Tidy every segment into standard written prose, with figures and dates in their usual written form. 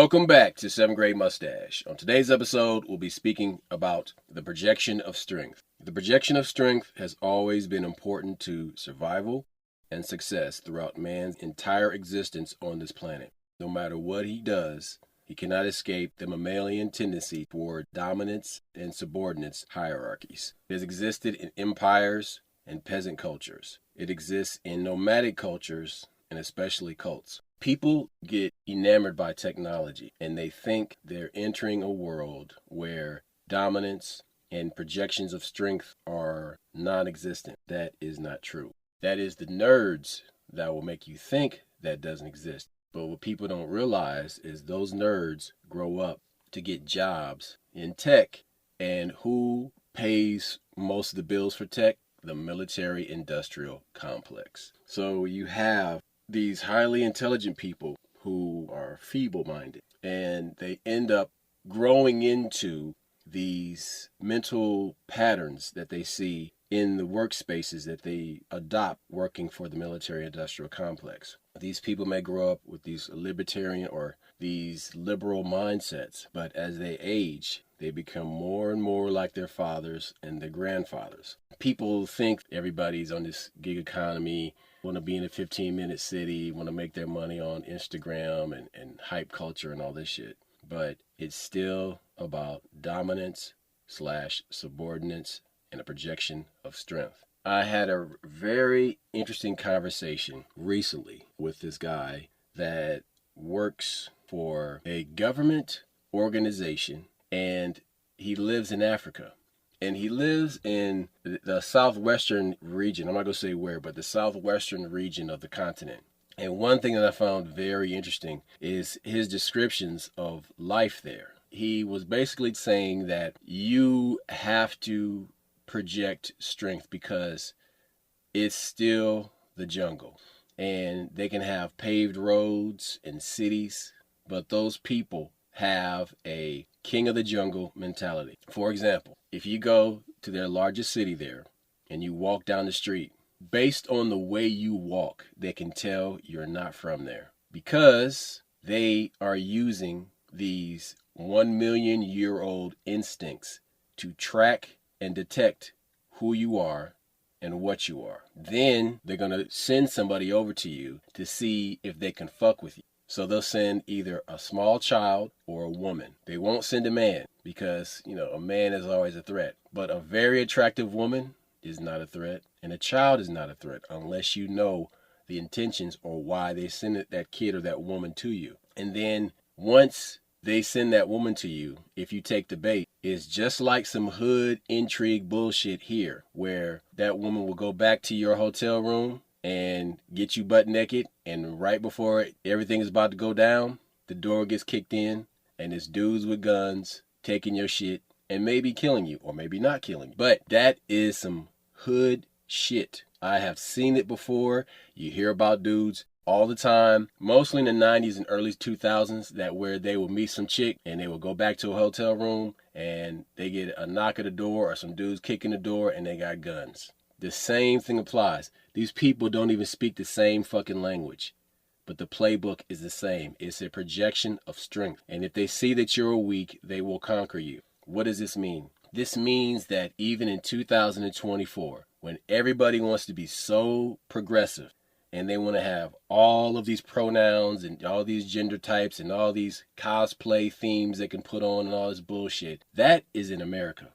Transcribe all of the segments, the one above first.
Welcome back to 7th Grade Mustache. On today's episode, we'll be speaking about the projection of strength. The projection of strength has always been important to survival and success throughout man's entire existence on this planet. No matter what he does, he cannot escape the mammalian tendency toward dominance and subordinates hierarchies. It has existed in empires and peasant cultures. It exists in nomadic cultures and especially cults. People get enamored by technology and they think they're entering a world where dominance and projections of strength are non-existent. That is not true. That is the nerds that will make you think that doesn't exist. But what people don't realize is those nerds grow up to get jobs in tech. And who pays most of the bills for tech? The military-industrial complex. So you have these highly intelligent people who are feeble-minded, and they end up growing into these mental patterns that they see in the workspaces that they adopt working for the military-industrial complex. These people may grow up with these libertarian or these liberal mindsets, but as they age, they become more and more like their fathers and their grandfathers. People think everybody's on this gig economy, want to be in a 15-minute city, want to make their money on Instagram and hype culture and all this shit. But it's still about dominance / subordinates and a projection of strength. I had a very interesting conversation recently with this guy that works for a government organization, and he lives in Africa. And he lives in the southwestern region. I'm not going to say where, but the southwestern region of the continent. And one thing that I found very interesting is his descriptions of life there. He was basically saying that you have to project strength because it's still the jungle. And they can have paved roads and cities, but those people have a king of the jungle mentality. For example, if you go to their largest city there and you walk down the street, based on the way you walk, they can tell you're not from there because they are using these 1,000,000-year-old instincts to track and detect who you are and what you are. Then they're going to send somebody over to you to see if they can fuck with you. So they'll send either a small child or a woman. They won't send a man because, a man is always a threat. But a very attractive woman is not a threat, and a child is not a threat unless you know the intentions or why they send that kid or that woman to you. And then once they send that woman to you, if you take the bait, it's just like some hood intrigue bullshit here, where that woman will go back to your hotel room and get you butt naked, and right before everything is about to go down, the door gets kicked in, and it's dudes with guns taking your shit and maybe killing you or maybe not killing you. But that is some hood shit. I have seen it before. You hear about dudes all the time, mostly in the 90s and early 2000s, that where they will meet some chick and they will go back to a hotel room and they get a knock at the door or some dudes kicking the door and they got guns. The same thing applies. These people don't even speak the same fucking language, but the playbook is the same. It's a projection of strength. And if they see that you're weak, they will conquer you. What does this mean? This means that even in 2024, when everybody wants to be so progressive and they want to have all of these pronouns and all these gender types and all these cosplay themes they can put on and all this bullshit, that is in America.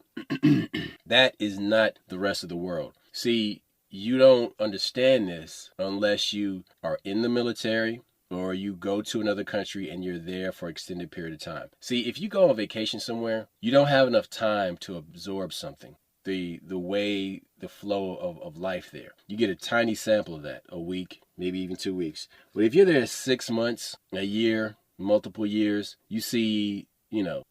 That is not the rest of the world. See, you don't understand this unless you are in the military or you go to another country and you're there for an extended period of time. See, if you go on vacation somewhere, you don't have enough time to absorb something. The flow of life there. You get a tiny sample of that, a week, maybe even 2 weeks. But if you're there 6 months, a year, multiple years, you see,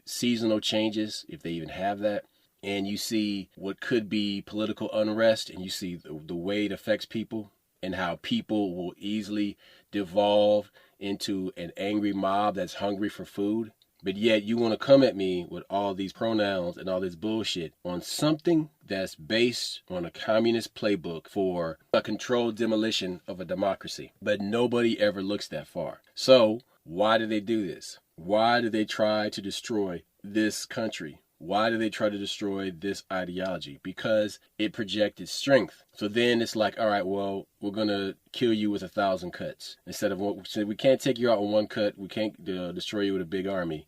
seasonal changes, if they even have that. And you see what could be political unrest, and you see the way it affects people and how people will easily devolve into an angry mob that's hungry for food. But yet you want to come at me with all these pronouns and all this bullshit on something that's based on a communist playbook for a controlled demolition of a democracy. But nobody ever looks that far. So why do they do this? Why do they try to destroy this country? Why do they try to destroy this ideology? Because it projected strength. So then it's like, all right, well, we're going to kill you with 1,000 cuts. Instead of, so we can't take you out with one cut. We can't destroy you with a big army.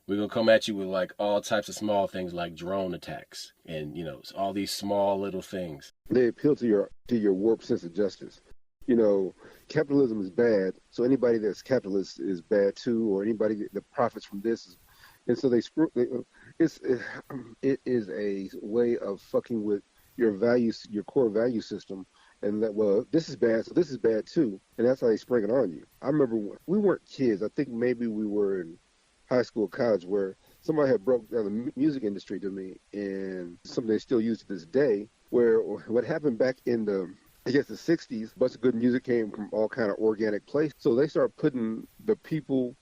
We're going to come at you with like all types of small things like drone attacks and, you know, all these small little things. They appeal to your warped sense of justice. You know, capitalism is bad, so anybody that's capitalist is bad too, or anybody that profits from this is, and so it is a way of fucking with your values, your core value system, and that, well, this is bad, so this is bad too, and that's how they spring it on you. I remember when we weren't kids. I think maybe we were in high school, college, where somebody had broke down the music industry to me, and something they still use to this day. Where what happened back in the, I guess, the 60s, a bunch of good music came from all kind of organic places. So they started putting the people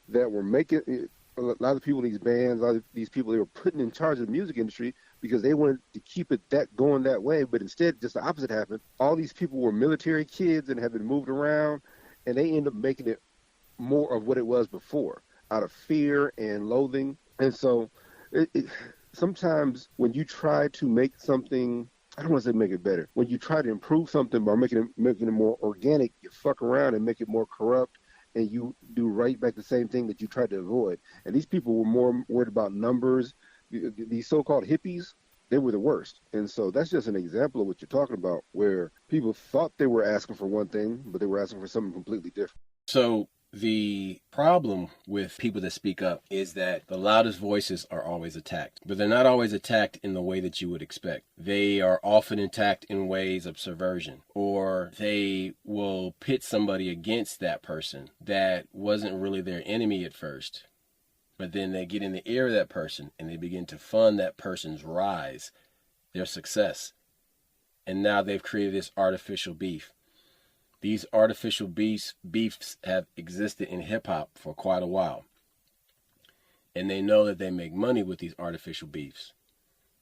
that were making it, a lot of people in these bands, a lot of these people they were putting in charge of the music industry because they wanted to keep it that going that way. But instead, just the opposite happened. All these people were military kids and had been moved around, and they ended up making it more of what it was before, out of fear and loathing. And so sometimes when you try to make something, I don't want to say make it better, when you try to improve something by making it more organic, you fuck around and make it more corrupt, and you do right back the same thing that you tried to avoid. And these people were more worried about numbers. These so-called hippies, they were the worst. And so that's just an example of what you're talking about, where people thought they were asking for one thing, but they were asking for something completely different. So the problem with people that speak up is that the loudest voices are always attacked, but they're not always attacked in the way that you would expect. They are often attacked in ways of subversion, or they will pit somebody against that person that wasn't really their enemy at first, but then they get in the ear of that person and they begin to fund that person's rise, their success. And now they've created this artificial beef. These artificial beefs have existed in hip-hop for quite a while. And they know that they make money with these artificial beefs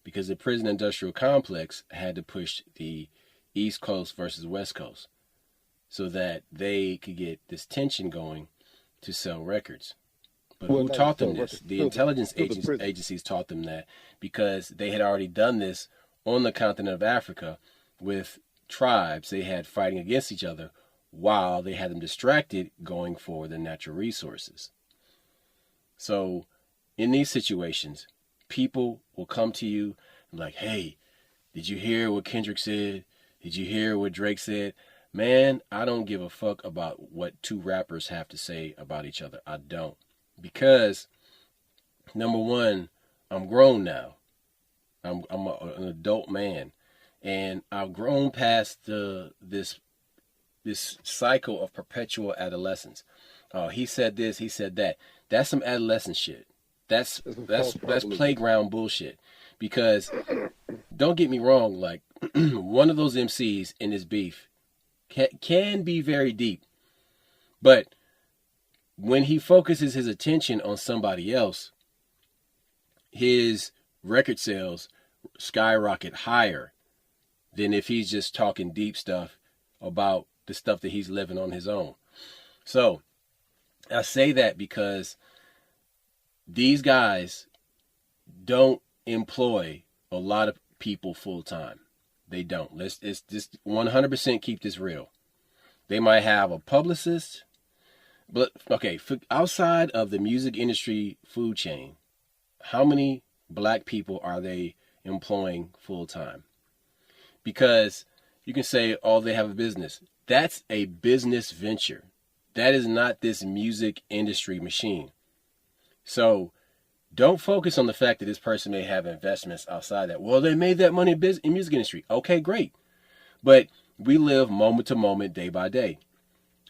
because the prison industrial complex had to push the East Coast versus West Coast so that they could get this tension going to sell records. But who taught them this? The intelligence agencies taught them that because they had already done this on the continent of Africa with tribes they had fighting against each other while they had them distracted going for their natural resources. So in these situations, people will come to you like, hey, did you hear what Kendrick said? Did you hear what Drake said? Man, I don't give a fuck about what two rappers have to say about each other. I don't. Because, number one, I'm grown now. I'm an adult man. And I've grown past this cycle of perpetual adolescence. He said this, he said that. That's some adolescent shit. That's playground bullshit. Because don't get me wrong, like one of those MCs in this beef can be very deep. But when he focuses his attention on somebody else, his record sales skyrocket higher than if he's just talking deep stuff about the stuff that he's living on his own. So I say that because these guys don't employ a lot of people full time. They don't. Let's just 100% keep this real. They might have a publicist, but okay, outside of the music industry food chain, how many black people are they employing full time? Because you can say, oh, they have a business. That's a business venture. That is not this music industry machine. So don't focus on the fact that this person may have investments outside that. Well, they made that money in music industry. Okay, great. But we live moment to moment, day by day.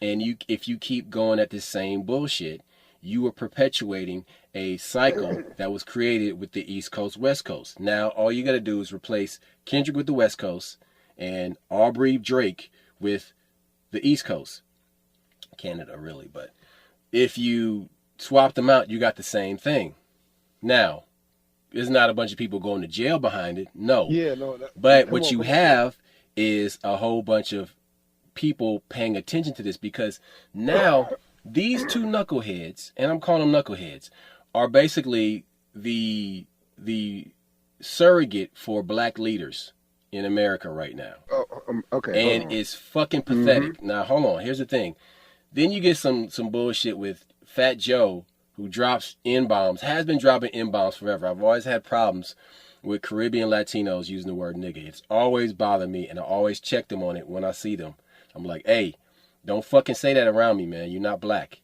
And if you keep going at this same bullshit, you are perpetuating a cycle that was created with the East Coast, West Coast. Now, all you got to do is replace Kendrick with the West Coast and Aubrey Drake with the East Coast. Canada, really. But if you swap them out, you got the same thing. Now, there's not a bunch of people going to jail behind it. No. Yeah, no. But what you have is a whole bunch of people paying attention to this because now These two knuckleheads, and I'm calling them knuckleheads, are basically the surrogate for black leaders in America right now. Oh, okay, hold And on. it's fucking Mm-hmm. pathetic. Now hold on, here's the thing. Then you get some bullshit with Fat Joe, who drops N bombs, has been dropping N bombs forever. I've always had problems with Caribbean Latinos using the word nigga. It's always bothered me, and I always check them on it when I see them. I'm like, hey, don't fucking say that around me, man. You're not black.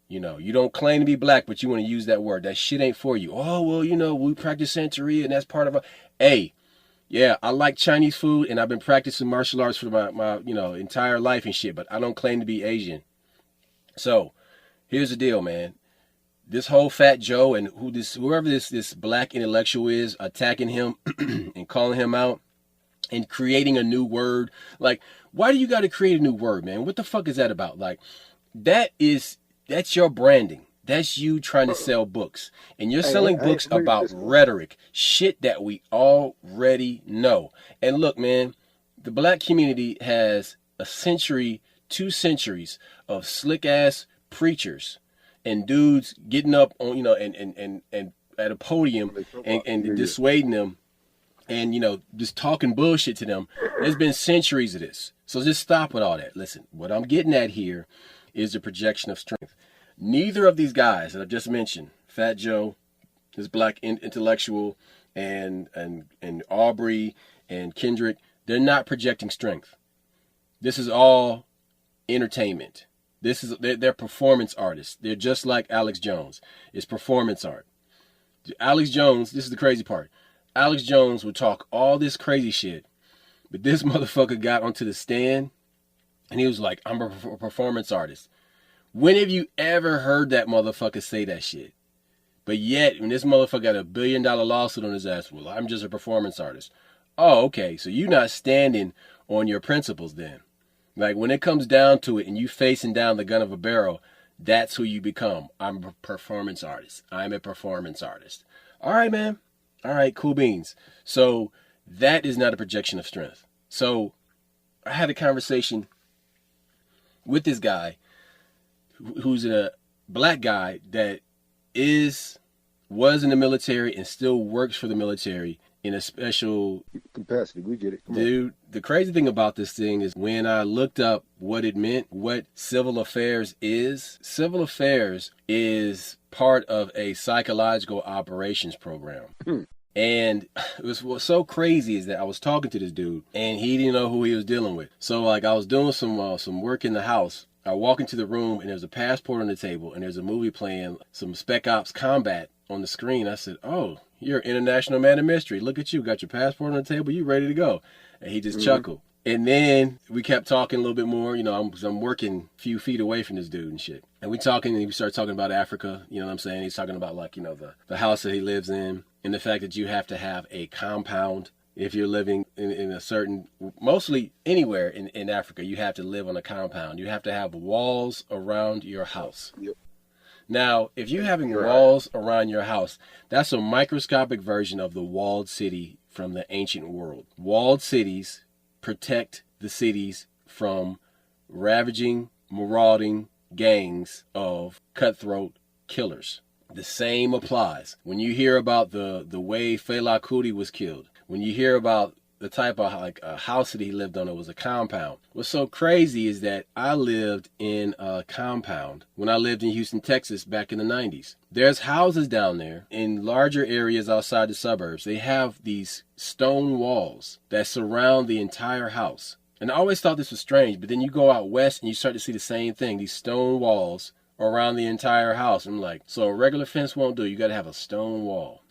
You know, you don't claim to be black, but you want to use that word. That shit ain't for you. Oh, well, you know, we practice Santeria, and that's part of a. Hey, yeah, I like Chinese food, and I've been practicing martial arts for my entire life and shit, but I don't claim to be Asian. So, here's the deal, man. This whole Fat Joe and whoever this black intellectual is attacking him and calling him out and creating a new word. Like, why do you got to create a new word, man? What the fuck is that about? Like, that's your branding. That's you trying to sell books. And you're Hey, selling books let me about just rhetoric, shit that we already know. And look, man, the black community has a century, 2 centuries of slick ass preachers and dudes getting up on, and at a podium and yeah. dissuading them and, just talking bullshit to them. There's been centuries of this. So just stop with all that. Listen, what I'm getting at here is the projection of strength. Neither of these guys that I've just mentioned, Fat Joe, this black intellectual, and Aubrey and Kendrick, they're not projecting strength. This is all entertainment. They're performance artists. They're just like Alex Jones. It's performance art. Alex Jones, this is the crazy part. Alex Jones would talk all this crazy shit, but this motherfucker got onto the stand and he was like, I'm a performance artist. When have you ever heard that motherfucker say that shit? But yet, when this motherfucker got $1 billion lawsuit on his ass, well, I'm just a performance artist. Oh, okay, so you're not standing on your principles then. Like, when it comes down to it and you facing down the gun of a barrel, that's who you become. I'm a performance artist. I'm a performance artist. All right, man. All right, cool beans. So that is not a projection of strength. So I had a conversation with this guy who's a black guy that was in the military and still works for the military in a special Capacity. We get it. Come dude. The crazy thing about this thing is when I looked up what it meant, what civil affairs is part of a psychological operations program. And it was what's so crazy is that I was talking to this dude and he didn't know who he was dealing with. So like I was doing some work in the house. I walk into the room and there's a passport on the table and there's a movie playing, some Spec Ops Combat on the screen. I said, "Oh, you're an international man of mystery. Look at you, got your passport on the table. You ready to go?" And he just chuckled. And then we kept talking a little bit more. You know, I'm working a few feet away from this dude and shit. And we talking and we started talking about Africa. You know what I'm saying? He's talking about like, the house that he lives in and the fact that you have to have a compound. If you're living in a certain, mostly anywhere in Africa, you have to live on a compound. You have to have walls around your house. Yep. Now, if you're having You're walls around your house, that's a microscopic version of the walled city from the ancient world. Walled cities protect the cities from ravaging, marauding gangs of cutthroat killers. The same applies. When you hear about the way Fela Kuti was killed, when you hear about the type of like a house that he lived on, it was a compound. What's so crazy is that I lived in a compound when I lived in Houston, Texas back in the 90s. There's houses down there in larger areas outside the suburbs. They have these stone walls that surround the entire house. And I always thought this was strange, but then you go out west and you start to see the same thing, these stone walls around the entire house. I'm like, so a regular fence won't do. You got to have a stone wall.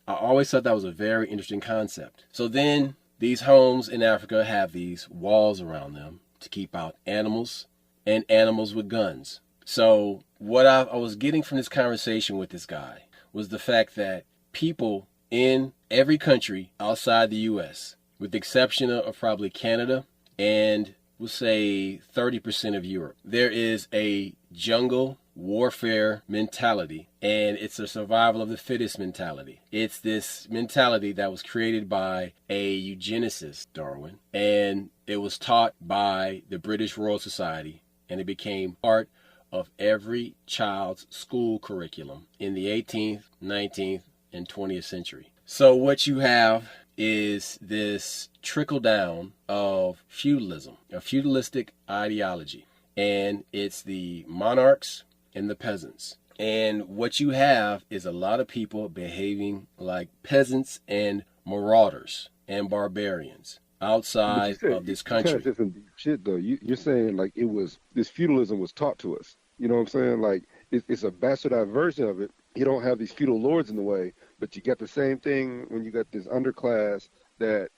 I always thought that was a very interesting concept. So then these homes in Africa have these walls around them to keep out animals and animals with guns. So what I was getting from this conversation with this guy was the fact that people in every country outside the U.S., with the exception of probably Canada and we'll say 30% of Europe, there is a jungle warfare mentality, and it's a survival of the fittest mentality. It's this mentality that was created by a eugenicist, Darwin, and it was taught by the British Royal Society, and it became part of every child's school curriculum in the 18th, 19th, and 20th century. So what you have is this trickle down of feudalism, a feudalistic ideology. And it's the monarchs and the peasants. And what you have is a lot of people behaving like peasants and marauders and barbarians outside of this You kind of country. said some deep shit though. You're saying like it was this feudalism was taught to us. You know what I'm saying? Like it's a bastardized version of it. You don't have these feudal lords in the way, but you got the same thing when you got this underclass that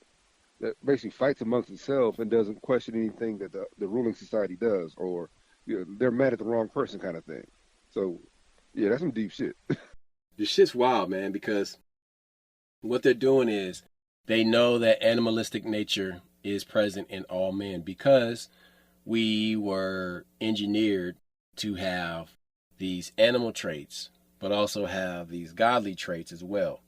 basically fights amongst itself and doesn't question anything that the ruling society does, or they're mad at the wrong person kind of thing. So yeah, that's some deep shit. This shit's wild, man, because what they're doing is they know that animalistic nature is present in all men because we were engineered to have these animal traits, but also have these godly traits as well.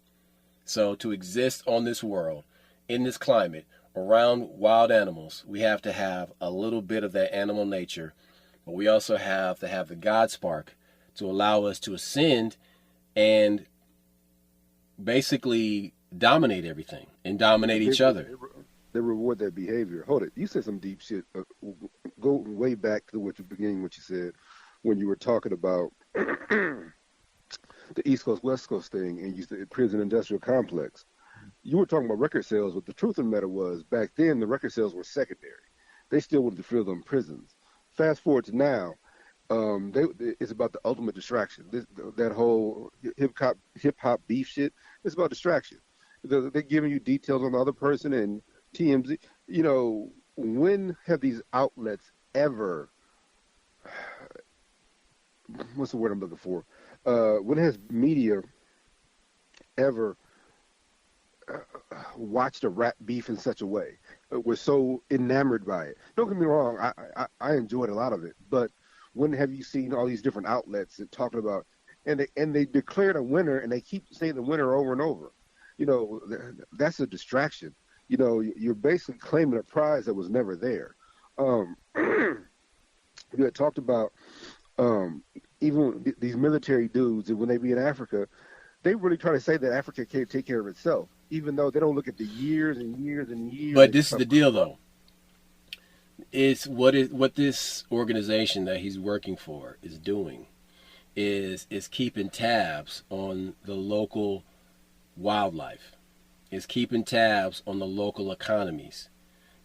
So to exist on this world, in this climate, around wild animals, we have to have a little bit of that animal nature, but we also have to have the God spark to allow us to ascend and basically dominate everything and dominate each other. They reward that behavior. Hold it. You said some deep shit. Go way back to what you beginning, what you said when you were talking about the East Coast West Coast thing, and you said prison industrial complex. You were talking about record sales, but the truth of the matter was back then the record sales were secondary. They still wanted to fill them prisons. Fast forward to now, it's about the ultimate distraction. That whole hip hop beef shit is about distraction. They're giving you details on the other person and TMZ. You know, when have these outlets ever? What's the word I'm looking for? When has media ever watched a rap beef in such a way? We're so enamored by it. Don't get me wrong, I enjoyed a lot of it, but when have you seen all these different outlets that talking about, and they declared a winner and they keep saying the winner over and over? You know, that's a distraction. You know, you're basically claiming a prize that was never there. You had talked about even these military dudes, and when they be in Africa, they really try to say that Africa can't take care of itself, even though they don't look at the years and years and years. But this is the deal, though. It's what this organization that he's working for is doing is keeping tabs on the local wildlife, is keeping tabs on the local economies,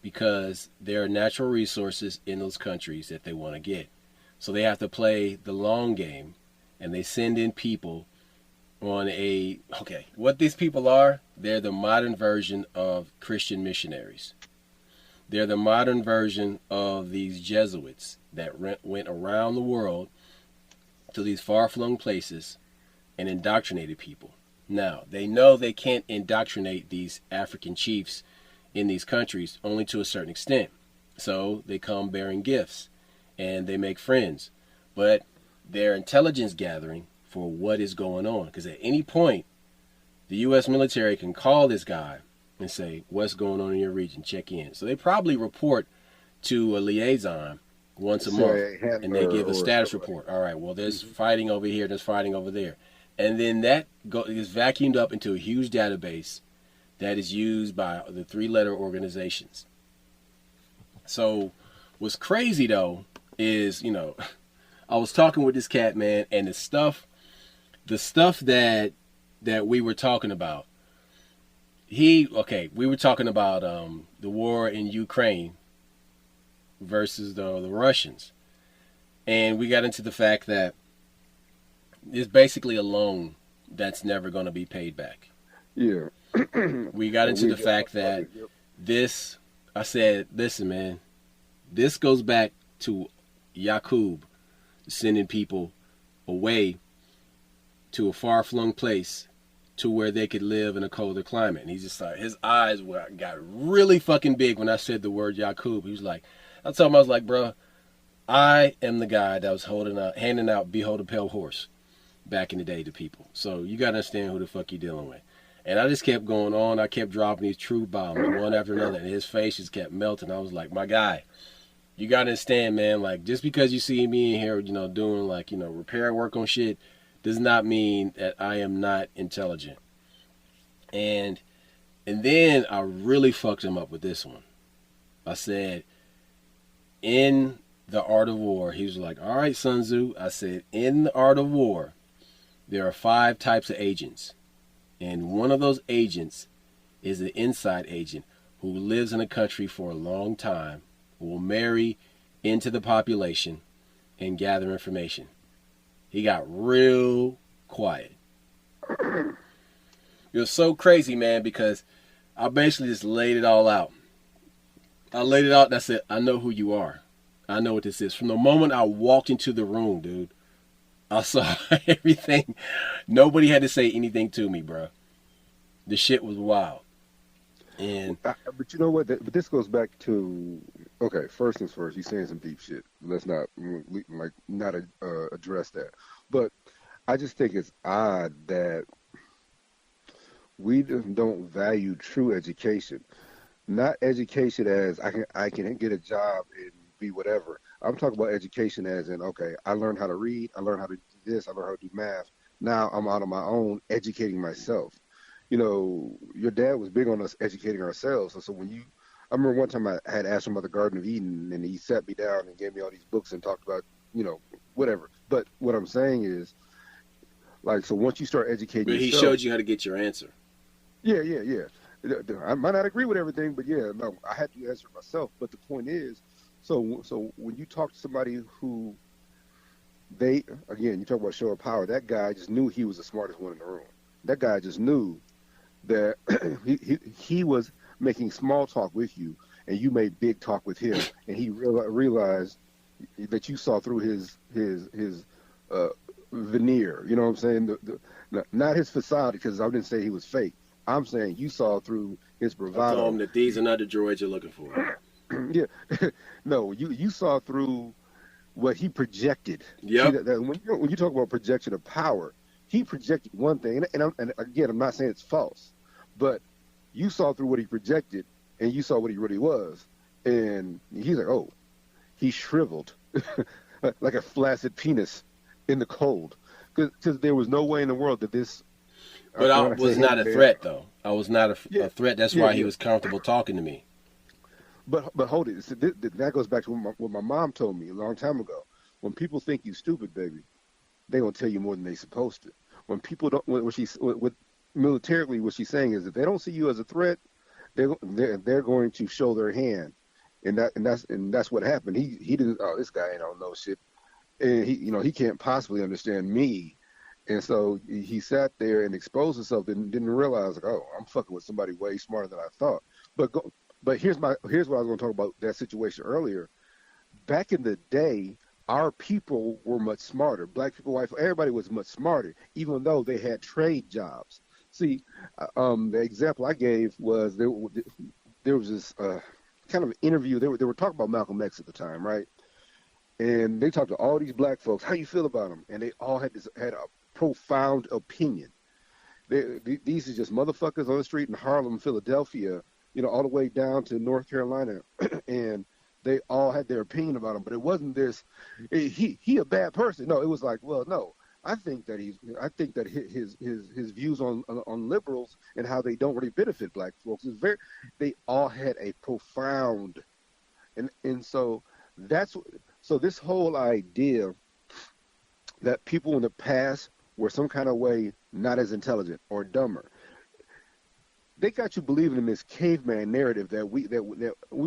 because there are natural resources in those countries that they want to get. So they have to play the long game, and they send in people on what these people are, they're the modern version of Christian missionaries. They're the modern version of these Jesuits that went around the world to these far-flung places and indoctrinated people. Now, they know they can't indoctrinate these African chiefs in these countries, only to a certain extent. So they come bearing gifts and they make friends. But they're intelligence gathering for what is going on. Because at any point, the U.S. military can call this guy and say, what's going on in your region? Check in. So they probably report to a liaison once a month, and they give a status report. All right, well, there's fighting over here, there's fighting over there. And then that is vacuumed up into a huge database that is used by the three-letter organizations. So what's crazy, though, is, I was talking with this cat, man, and the stuff that we were talking about, we were talking about the war in Ukraine versus the Russians. And we got into the fact that it's basically a loan that's never going to be paid back. Yeah. We got into the fact that I said, listen, man, this goes back to Yaqub sending people away to a far-flung place to where they could live in a colder climate. And he's just like, his eyes got really fucking big when I said the word Yaqub. He was like, I told him, I was like, bro, I am the guy that was handing out Behold a Pale Horse back in the day to people. So you got to understand who the fuck you're dealing with. And I just kept going on. I kept dropping these truth bombs one after another, and his face just kept melting. I was like, my guy, You gotta understand, man. Like, just because you see me in here, doing like, repair work on shit, does not mean that I am not intelligent. And and then I really fucked him up with this one. I said, in the art of war, he was like, all right, Sun Tzu. I said, in the art of war, there are 5 types of agents. And one of those agents is an inside agent who lives in a country for a long time, who will marry into the population and gather information. He got real quiet. It was so crazy, man, because I basically just laid it all out. I laid it out and I said, I know who you are. I know what this is. From the moment I walked into the room, dude, I saw everything. Nobody had to say anything to me, bro. The shit was wild. And But you know what? But this goes back to, okay. First things first. You're saying some deep shit. Let's not like not address that. But I just think it's odd that we don't value true education. Not education as I can get a job and be whatever. I'm talking about education as in, okay, I learned how to read, I learned how to do this, I learned how to do math. Now I'm out on my own educating myself. Your dad was big on us educating ourselves. And so I remember one time I had asked him about the Garden of Eden, and he sat me down and gave me all these books and talked about, whatever. But what I'm saying is, like, so once you start educating but he yourself, showed you how to get your answer. yeah, yeah, yeah. I might not agree with everything, but yeah, no, I had to answer it myself. But the point is, so when you talk to somebody who again, you talk about show of power, that guy just knew he was the smartest one in the room. That guy just knew that he was making small talk with you, and you made big talk with him, and he realized that you saw through his veneer. You know what I'm saying? Not his facade, because I didn't say he was fake. I'm saying you saw through his I told bravado. him that these are not the droids you're looking for. Yeah, no, you saw through what he projected. See Yep. that when you talk about projection of power, he projected one thing, and again, I'm not saying it's false, but you saw through what he projected, and you saw what he really was, and he's like, oh, he shriveled like a flaccid penis in the cold, because there was no way in the world that this. But I When I say was him, not a man, threat, though. I was not yeah, a threat. That's yeah, why he yeah. was comfortable talking to me. But hold it. So that goes back to what my mom told me a long time ago. When people think you stupid, baby, they gonna tell you more than they supposed to. When people don't, what militarily, what she's saying is, if they don't see you as a threat, they're going to show their hand, and that's what happened. He didn't. Oh, this guy ain't don't know shit, and he can't possibly understand me, and so he sat there and exposed himself and didn't realize, like, oh, I'm fucking with somebody way smarter than I thought. But here's what I was going to talk about that situation earlier. Back in the day, our people were much smarter. Black people, white people, everybody was much smarter, even though they had trade jobs. See, the example I gave was there was this kind of interview. They were talking about Malcolm X at the time, right? And they talked to all these black folks. How you feel about him? And they all had a profound opinion. These are just motherfuckers on the street in Harlem, Philadelphia, all the way down to North Carolina, and they all had their opinion about him. But it wasn't this, he a bad person. No, it was like, well, no, I think that his views on liberals and how they don't really benefit black folks is very. They all had a profound, and so that's so this whole idea that people in the past were some kind of way not as intelligent or dumber. They got you believing in this caveman narrative that we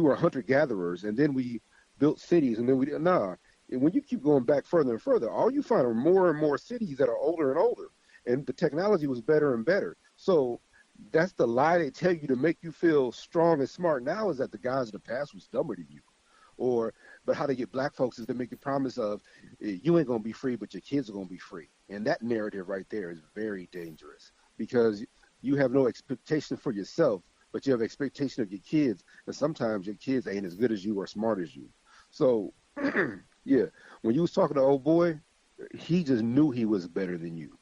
were hunter gatherers, and then we built cities, and then we nah. And when you keep going back further and further, all you find are more and more cities that are older and older, and the technology was better and better. So that's the lie they tell you to make you feel strong and smart now, is that the guys in the past was dumber than you. But how they get black folks is to make a promise of, you ain't gonna be free, but your kids are gonna be free. And that narrative right there is very dangerous, because you have no expectation for yourself, but you have expectation of your kids, and sometimes your kids ain't as good as you or smart as you. So yeah, when you was talking to old boy, he just knew he was better than you.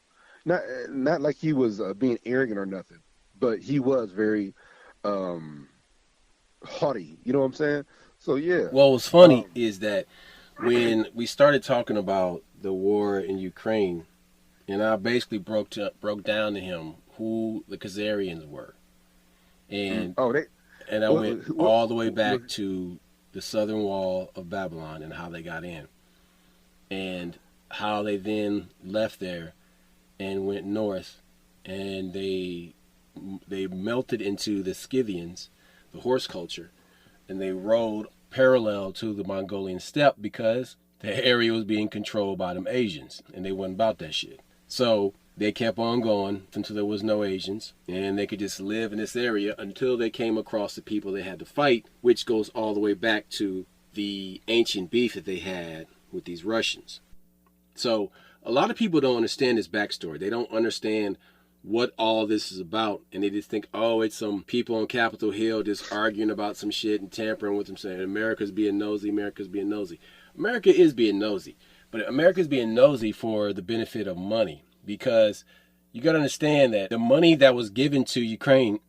Not like he was being arrogant or nothing, but he was very um haughty. You know what I'm saying? So yeah, Well, what's funny um, is that when we started talking about the war in Ukraine, and I basically broke down to him who the Khazarians were, and oh they I went what all the way was back to the southern wall of Babylon and how they got in, and how they then left there and went north, and they melted into the Scythians, the horse culture, and they rode parallel to the Mongolian steppe because the area was being controlled by them Asians, and they wasn't about that shit. So they kept on going until there was no Asians, and they could just live in this area until they came across the people they had to fight, which goes all the way back to the ancient beef that they had with these Russians. So a lot of people don't understand this backstory. They don't understand what all this is about, and they just think, oh, it's some people on Capitol Hill just arguing about some shit and tampering with them, saying America's being nosy, America's being nosy. America is being nosy, but America's being nosy for the benefit of money, because you got to understand that the money that was given to Ukraine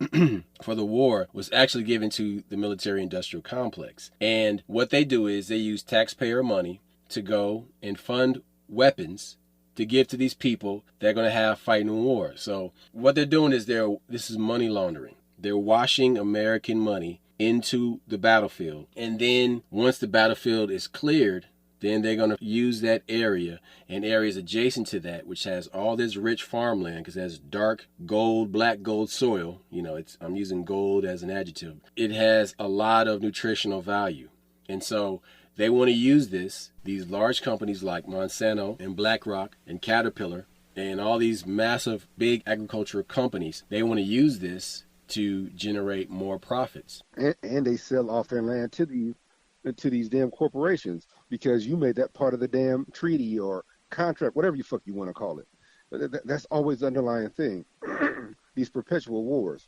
for the war was actually given to the military industrial complex. And what they do is they use taxpayer money to go and fund weapons to give to these people that are going to have fighting in war. So what they're doing is this is money laundering. They're washing American money into the battlefield. And then once the battlefield is cleared, then they're going to use that area and areas adjacent to that, which has all this rich farmland, because it has dark gold, black gold soil. You know, I'm using gold as an adjective. It has a lot of nutritional value. And so they want to use these large companies like Monsanto and BlackRock and Caterpillar and all these massive big agricultural companies. They want to use this to generate more profits. and they sell off their land to these damn corporations because you made that part of the damn treaty or contract, whatever you fuck you want to call it. That's always the underlying thing. These perpetual wars.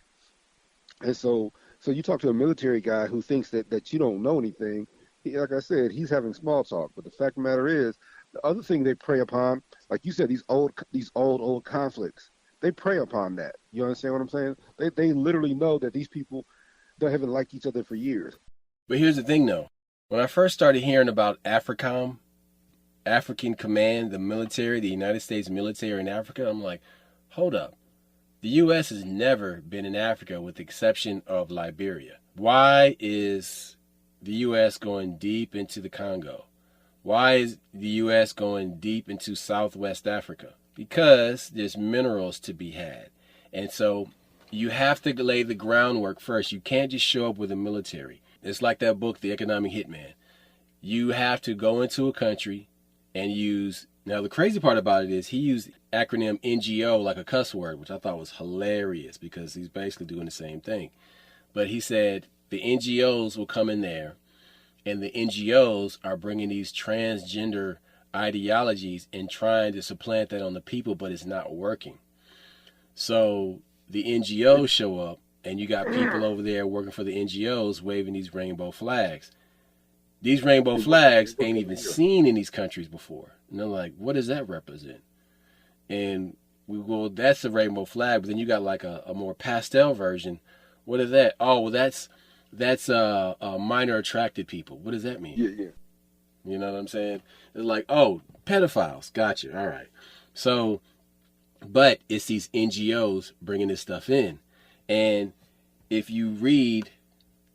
And so you talk to a military guy who thinks that you don't know anything. Like I said, he's having small talk. But the fact of the matter is, the other thing they prey upon, like you said, these old conflicts, they prey upon that. You understand what I'm saying? They literally know that these people they haven't liked each other for years. But here's the thing, though. When I first started hearing about AFRICOM, African Command, the military, the United States military in Africa, I'm like, hold up. The U.S. has never been in Africa with the exception of Liberia. Why is the U.S. going deep into the Congo? Why is the U.S. going deep into Southwest Africa? Because there's minerals to be had. And so you have to lay the groundwork first. You can't just show up with a military. It's like that book, The Economic Hitman. You have to go into a country and use... Now, the crazy part about it is he used the acronym NGO like a cuss word, which I thought was hilarious because he's basically doing the same thing. But he said the NGOs will come in there, and the NGOs are bringing these transgender ideologies and trying to supplant that on the people, but it's not working. So the NGOs show up, and you got people over there working for the NGOs waving these rainbow flags. These rainbow flags ain't even seen in these countries before. And they're like, what does that represent? And we go, that's a rainbow flag, but then you got like a more pastel version. What is that? Oh, well, that's minor attracted people. What does that mean? Yeah. You know what I'm saying? It's like, oh, pedophiles. Gotcha. All right. So, but it's these NGOs bringing this stuff in. And if you read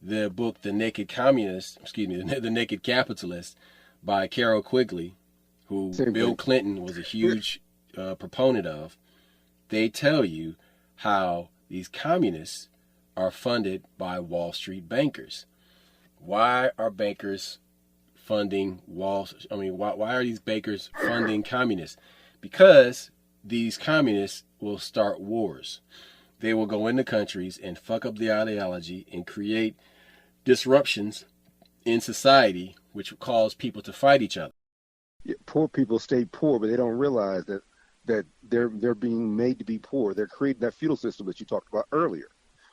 the book, The Naked Capitalist by Carol Quigley, who Same Bill thing. Clinton was a huge proponent of, they tell you how these communists are funded by Wall Street bankers. Why are bankers funding why are these bankers funding communists? Because these communists will start wars. They will go into countries and fuck up the ideology and create disruptions in society, which will cause people to fight each other. Yeah, poor people stay poor, but they don't realize that they're being made to be poor. They're creating that feudal system that you talked about earlier.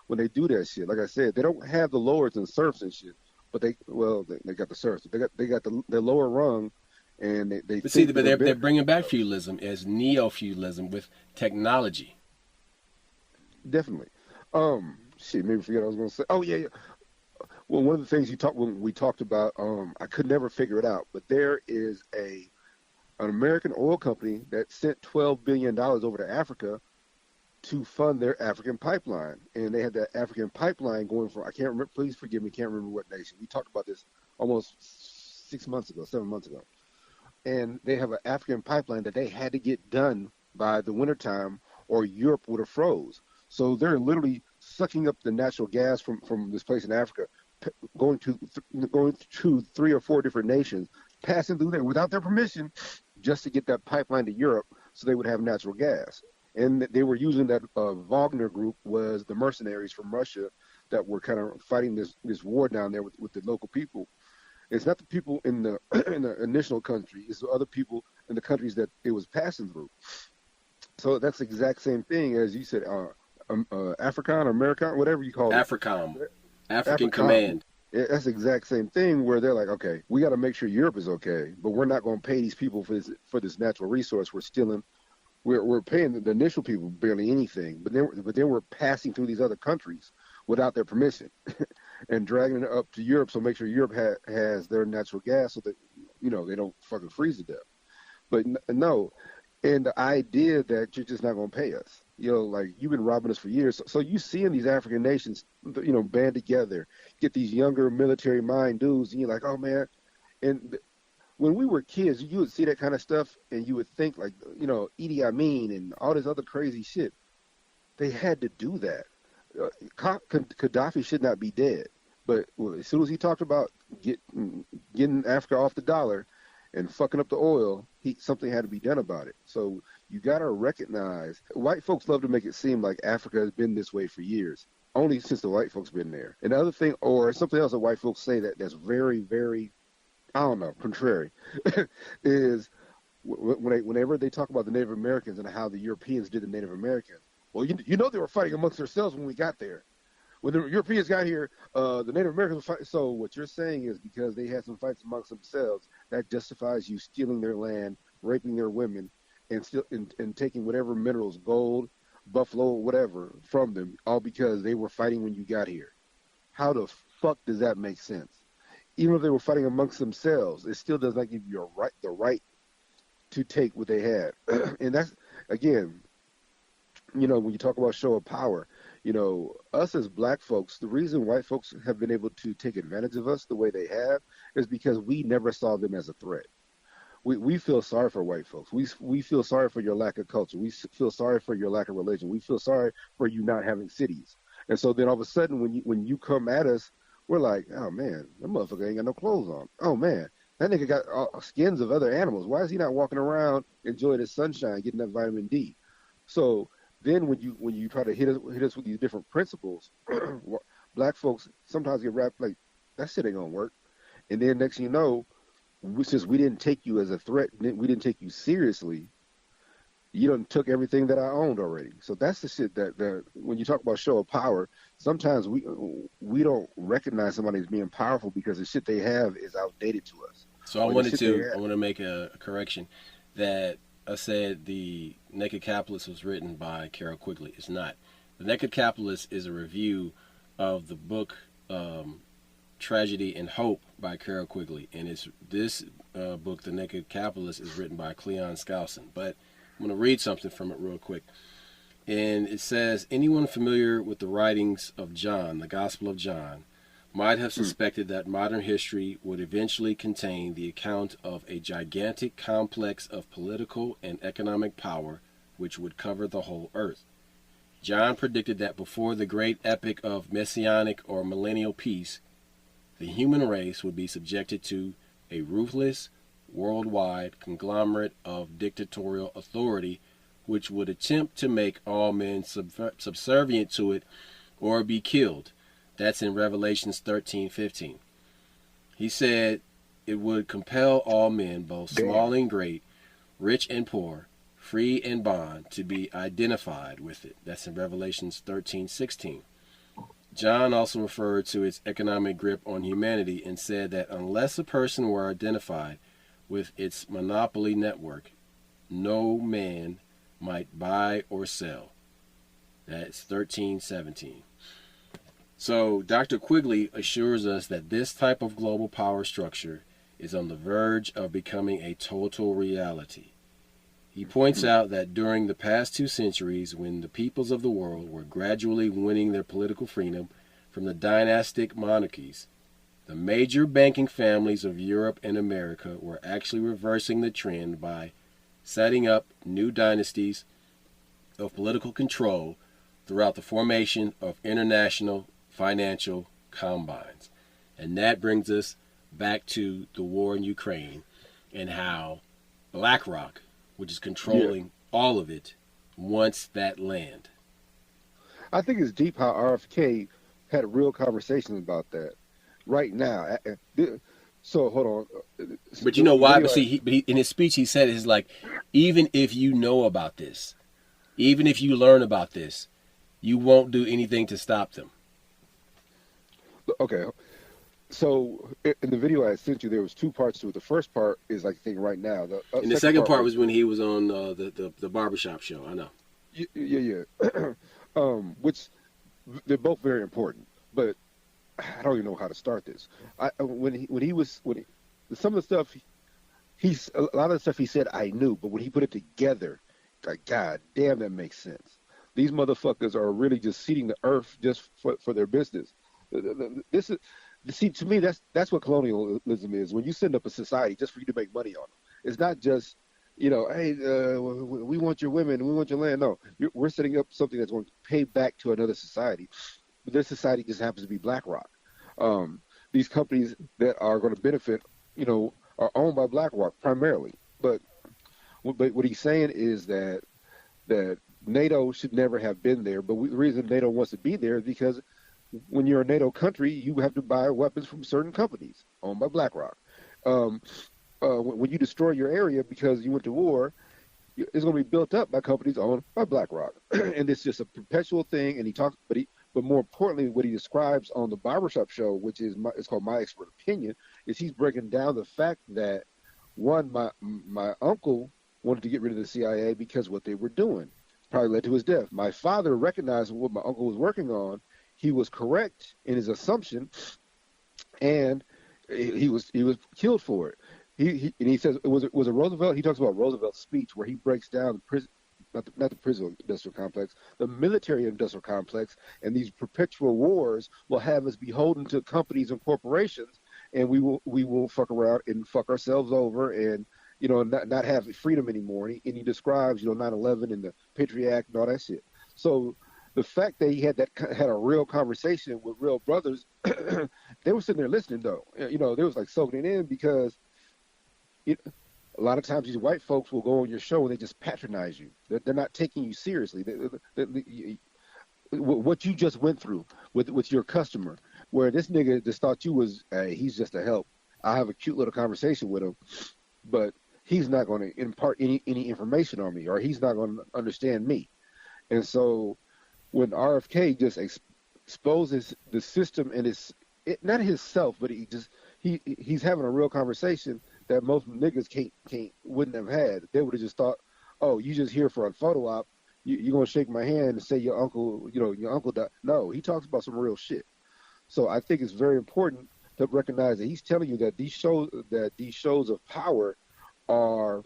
When they do that shit, like I said, they don't have the lords and serfs and shit, but they got the serfs. They got the lower rung, and they But see, think but they're they're better. bringing back feudalism as neo-feudalism with technology. Definitely. Shit, maybe forget what I was gonna say. Oh yeah, yeah. Well, one of the things you talked when we talked about, I could never figure it out, but there is an American oil company that sent $12 billion over to Africa to fund their African pipeline, and they had that African pipeline going for, I can't remember. Please forgive me, can't remember what nation. We talked about this almost 6 months ago, 7 months ago, and they have an African pipeline that they had to get done by the wintertime, or Europe would have froze. So they're literally sucking up the natural gas from this place in Africa, going to 3 or 4 different nations, passing through there without their permission, just to get that pipeline to Europe, so they would have natural gas. And they were using that Wagner group was the mercenaries from Russia that were kind of fighting this war down there with the local people. It's not the people in the in the initial country; it's the other people in the countries that it was passing through. So that's the exact same thing as you said, African or American, whatever you call it. AFRICOM, African African. Command. That's the exact same thing where they're like, okay, we got to make sure Europe is okay, but we're not going to pay these people for this natural resource. We're stealing. We're paying the initial people barely anything, but then we're passing through these other countries without their permission and dragging it up to Europe. So make sure Europe has their natural gas, so that they don't fucking freeze to death. But no, and the idea that you're just not going to pay us, like you've been robbing us for years. So you seeing these African nations, band together, get these younger military mind dudes, and you're like, oh man. And when we were kids, you would see that kind of stuff, and you would think like, Idi Amin and all this other crazy shit. They had to do that. Gaddafi should not be dead, but as soon as he talked about getting Africa off the dollar and fucking up the oil, something had to be done about it. So you got to recognize, white folks love to make it seem like Africa has been this way for years, only since the white folks been there. And the other thing, or something else that white folks say that's very, very, I don't know, contrary, is whenever they talk about the Native Americans and how the Europeans did the Native Americans. Well, they were fighting amongst themselves when we got there. When the Europeans got here, the Native Americans were fighting. So what you're saying is because they had some fights amongst themselves, that justifies you stealing their land, raping their women, and taking whatever minerals, gold, buffalo, whatever, from them, all because they were fighting when you got here. How the fuck does that make sense? Even if they were fighting amongst themselves, it still does not give you the right to take what they had. And that's, again, when you talk about show of power, us as black folks, the reason white folks have been able to take advantage of us the way they have is because we never saw them as a threat. We feel sorry for white folks. We feel sorry for your lack of culture. We feel sorry for your lack of religion. We feel sorry for you not having cities. And so then all of a sudden, when you come at us, we're like, oh man, that motherfucker ain't got no clothes on. Oh man, that nigga got skins of other animals. Why is he not walking around enjoying his sunshine, getting that vitamin D? So then when you try to hit us with these different principles, black folks sometimes get wrapped like, that shit ain't gonna work. And then next thing you know, since we didn't take you as a threat, we didn't take you seriously, you done took everything that I owned already. So that's the shit that when you talk about show of power, sometimes we don't recognize somebody as being powerful because the shit they have is outdated to us. So I want to make a correction that I said the Naked Capitalist was written by Carol Quigley. It's not. The Naked Capitalist is a review of the book Tragedy and Hope by Carol Quigley, and it's this book, The Naked Capitalist, is written by Cleon Skousen. But I'm going to read something from it real quick. And it says, anyone familiar with the writings of John, the Gospel of John, might have suspected that modern history would eventually contain the account of a gigantic complex of political and economic power which would cover the whole earth. John predicted that before the great epic of messianic or millennial peace, the human race would be subjected to a ruthless, worldwide conglomerate of dictatorial authority which would attempt to make all men subservient to it or be killed. That's in Revelations 13:15. He said it would compel all men, both small and great, rich and poor, free and bond, to be identified with it. That's in Revelations 13:16. John also referred to its economic grip on humanity and said that unless a person were identified with its monopoly network, no man might buy or sell. That's 13:17. So, Dr. Quigley assures us that this type of global power structure is on the verge of becoming a total reality. He points out that during the past 2 centuries, when the peoples of the world were gradually winning their political freedom from the dynastic monarchies, the major banking families of Europe and America were actually reversing the trend by setting up new dynasties of political control throughout the formation of international financial combines. And that brings us back to the war in Ukraine and how BlackRock, which is Yeah, controlling all of it, wants that land. I think it's deep how RFK had real conversations about that right now. So hold on, But you know the why? video. But see, in his speech, he said it's like, even if you know about this, even if you learn about this, you won't do anything to stop them. Okay, so in the video I sent you, there was two parts to it. The first part is like thing right now. The And the second second part part was was when he was on the barbershop show. I know. yeah. Which they're both very important, but I don't even know how to start this. When he some of the stuff he's a lot of the stuff he said I knew, but when he put it together, like God damn, that makes sense. These motherfuckers are really just seeding the earth just for their business. This is see to me that's what colonialism is. When you send up a society just for you to make money on them, it's not just hey, we want your women, we want your land. No, we're setting up something that's going to pay back to another society. This society just happens to be BlackRock. These companies that are going to benefit, are owned by BlackRock primarily. But what he's saying is that NATO should never have been there. But the reason NATO wants to be there is because when you're a NATO country, you have to buy weapons from certain companies owned by BlackRock. Um, when you destroy your area because you went to war, it's going to be built up by companies owned by BlackRock, and it's just a perpetual thing. And but more importantly, what he describes on the barbershop show, which is it's called My Expert Opinion, is he's breaking down the fact that one, my uncle wanted to get rid of the CIA because what they were doing probably led to his death. My father recognized what my uncle was working on. He was correct in his assumption, and he was killed for it. He says it was a Roosevelt. He talks about Roosevelt's speech where he breaks down the prison, not the prison industrial complex, the military industrial complex, and these perpetual wars will have us beholden to companies and corporations, and we will fuck around and fuck ourselves over, and not have freedom anymore. And he describes 9/11 and the Patriot Act and all that shit. So the fact that he had a real conversation with real brothers, they were sitting there listening though. They was like soaking it in because it, a lot of times these white folks will go on your show and they just patronize you. They're not taking you seriously. What you just went through with your customer, where this nigga just thought you was, hey, he's just a help. I have a cute little conversation with him, but he's not going to impart any information on me, or he's not going to understand me. And so when RFK just exposes the system and not himself, but he's having a real conversation that most niggas wouldn't have had. They would have just thought, oh, you just here for a photo op. You're gonna shake my hand and say your uncle died. No, he talks about some real shit. So I think it's very important to recognize that he's telling you that these shows of power are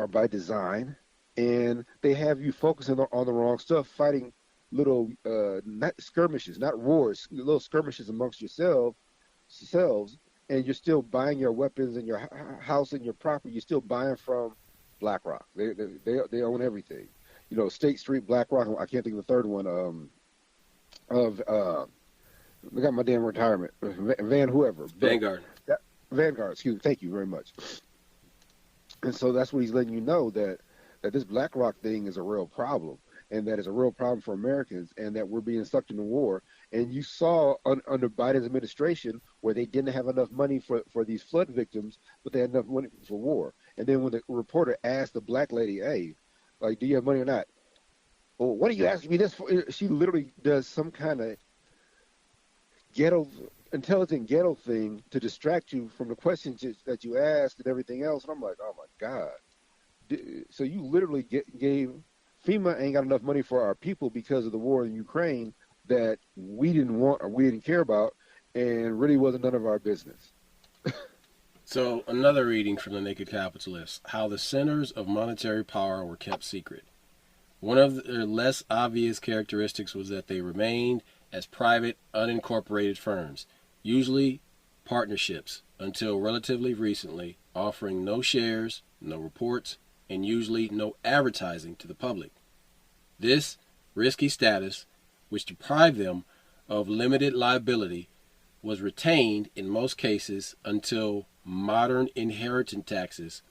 by design, and they have you focusing on the wrong stuff, fighting little not skirmishes, not wars, little skirmishes amongst yourselves, and you're still buying your weapons and your house and your property. You're still buying from BlackRock. They own everything. State Street, BlackRock. I can't think of the third one. Of I got my damn retirement. Van whoever, but Vanguard. Vanguard. Excuse me. Thank you very much. And so that's what he's letting you know that this BlackRock thing is a real problem, and that is a real problem for Americans, and that we're being sucked into war. And you saw under Biden's administration where they didn't have enough money for these flood victims, but they had enough money for war. And then when the reporter asked the black lady, hey, like, do you have money or not? Well, what are you asking me this for? She literally does some kind of ghetto, intelligent ghetto thing to distract you from the questions that you asked and everything else. And I'm like, oh my God. So you literally gave FEMA ain't got enough money for our people because of the war in Ukraine, that we didn't want or we didn't care about, and really wasn't none of our business. So, another reading from The Naked Capitalist: How the Centers of Monetary Power Were Kept Secret. One of their less obvious characteristics was that they remained as private, unincorporated firms, usually partnerships, until relatively recently, offering no shares, no reports, and usually no advertising to the public. This risky status, which deprived them of limited liability, was retained in most cases until modern inheritance taxes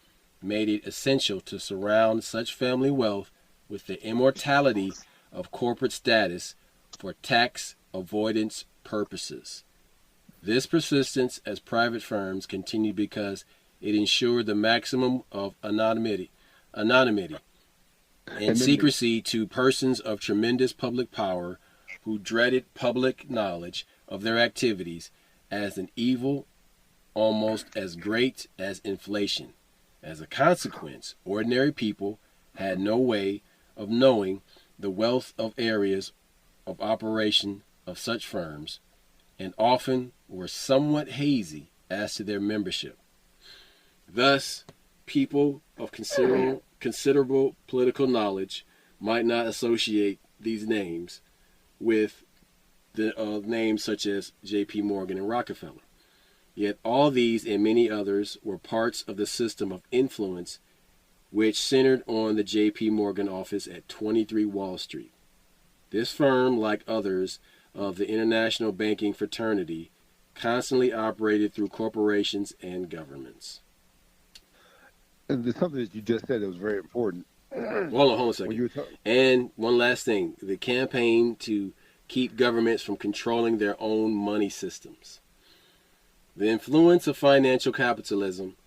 made it essential to surround such family wealth with the immortality of corporate status for tax avoidance purposes. This persistence as private firms continued because it ensured the maximum of anonymity and And then the, secrecy to persons of tremendous public power who dreaded public knowledge of their activities as an evil almost as great as inflation. As a consequence, ordinary people had no way of knowing the wealth of areas of operation of such firms, and often were somewhat hazy as to their membership. Thus, people of considerable political knowledge might not associate these names with the names such as J.P. Morgan and Rockefeller. Yet all these and many others were parts of the system of influence which centered on the J.P. Morgan office at 23 Wall Street. This firm, like others of the international banking fraternity, constantly operated through corporations and governments. and there's something that you just said that was very important. Hold on a When second. you were talking, And one last thing: the campaign to keep governments from controlling their own money systems. The influence of financial capitalism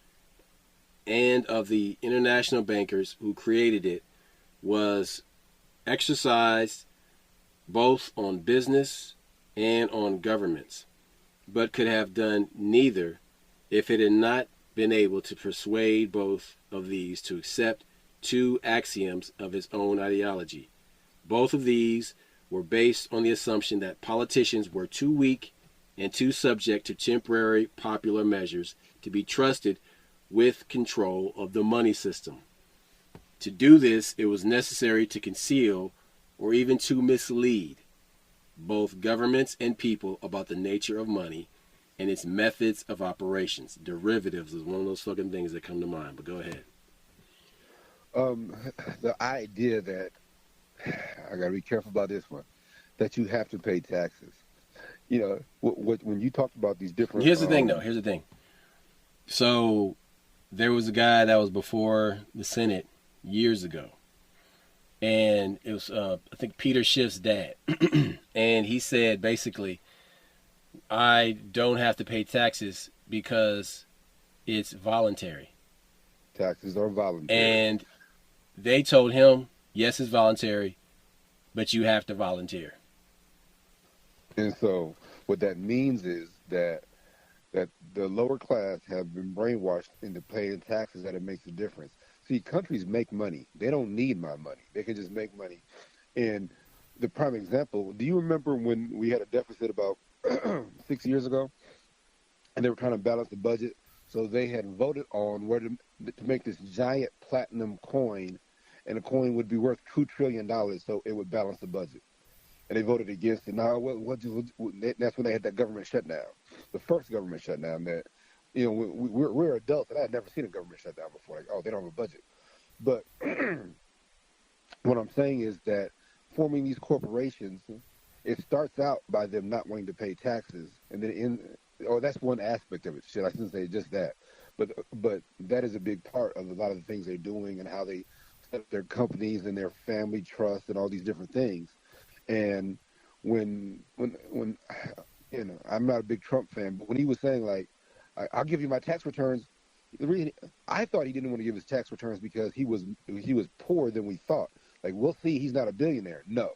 and of the international bankers who created it was exercised both on business and on governments, but could have done neither if it had not been able to persuade both of these to accept two axioms of its own ideology. Both of these were based on the assumption that politicians were too weak and too subject to temporary popular measures to be trusted with control of the money system. To do this, it was necessary to conceal or even to mislead both governments and people about the nature of money and its methods of operations. Derivatives is one of those fucking things that come to mind, but go ahead. um, the idea that I got to be careful about this one, that you have to pay taxes. You know, when you talked about these different, Here's the thing, though. Here's the thing. So there was a guy that was before the Senate years ago, and it was I think Peter Schiff's dad, and he said basically, I don't have to pay taxes because it's voluntary, taxes are voluntary. and they told him, yes, it's voluntary, but you have to volunteer. And so what that means is that the lower class have been brainwashed into paying taxes, that it makes a difference. See, countries make money. They don't need my money. They can just make money. And the prime example, do you remember when we had a deficit about 6 years ago and they were trying to balance the budget? So they had voted on where to make this giant platinum coin, and the coin would be worth $2 trillion, so it would balance the budget. And they voted against it. Now, that's when they had that government shutdown, the first government shutdown. That, you know, we're adults, and I had never seen a government shutdown before. Like, oh, they don't have a budget. But what I'm saying is that forming these corporations, it starts out by them not wanting to pay taxes, and then that's one aspect of it. Shit, I shouldn't say just that, but that is a big part of a lot of the things they're doing and how they set up their companies and their family trust and all these different things. And when you know, I'm not a big Trump fan, but when he was saying like, I'll give you my tax returns, the reason I thought he didn't want to give his tax returns because he was poorer than we thought. Like, we'll see, he's not a billionaire. No,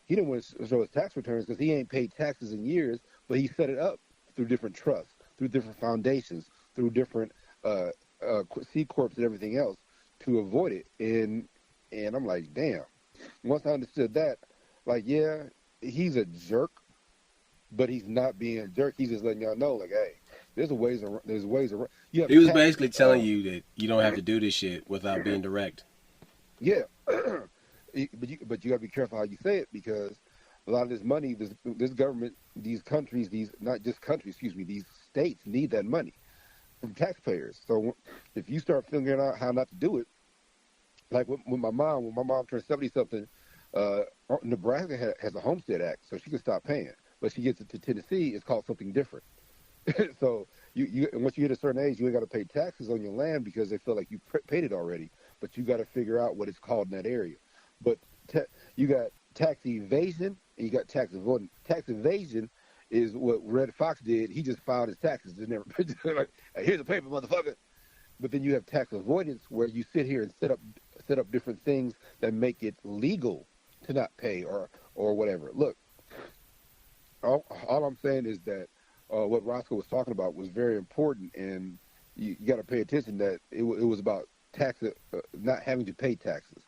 he didn't want to show his tax returns because he ain't paid taxes in years, but he set it up through different trusts, through different foundations, through different uh, C corps and everything else to avoid it. And I'm like, damn. Once I understood that, like, yeah, he's a jerk, but he's not being a jerk. He's just letting y'all know, like, hey, there's ways around. There's ways around. You have He was tax. basically telling you that you don't have to do this shit without being direct. Yeah, but you got to be careful how you say it because a lot of this money, this government, these countries, these not just countries, excuse me, these states need that money from taxpayers. So if you start figuring out how not to do it, like when my mom turned 70 something, Nebraska has a Homestead Act, so she can stop paying. But she gets it to Tennessee, it's called something different. So you once you hit a certain age, you ain't got to pay taxes on your land because they feel like you paid it already. But you got to figure out what it's called in that area. But you got tax evasion and you got tax avoidance. Tax evasion is what Red Fox did. He just filed his taxes and never like, hey, here's a paper, motherfucker. But then you have tax avoidance where you sit here and set up different things that make it legal to not pay or whatever. Look, all I'm saying is that what Roscoe was talking about was very important, and you got to pay attention that it was about tax, not having to pay taxes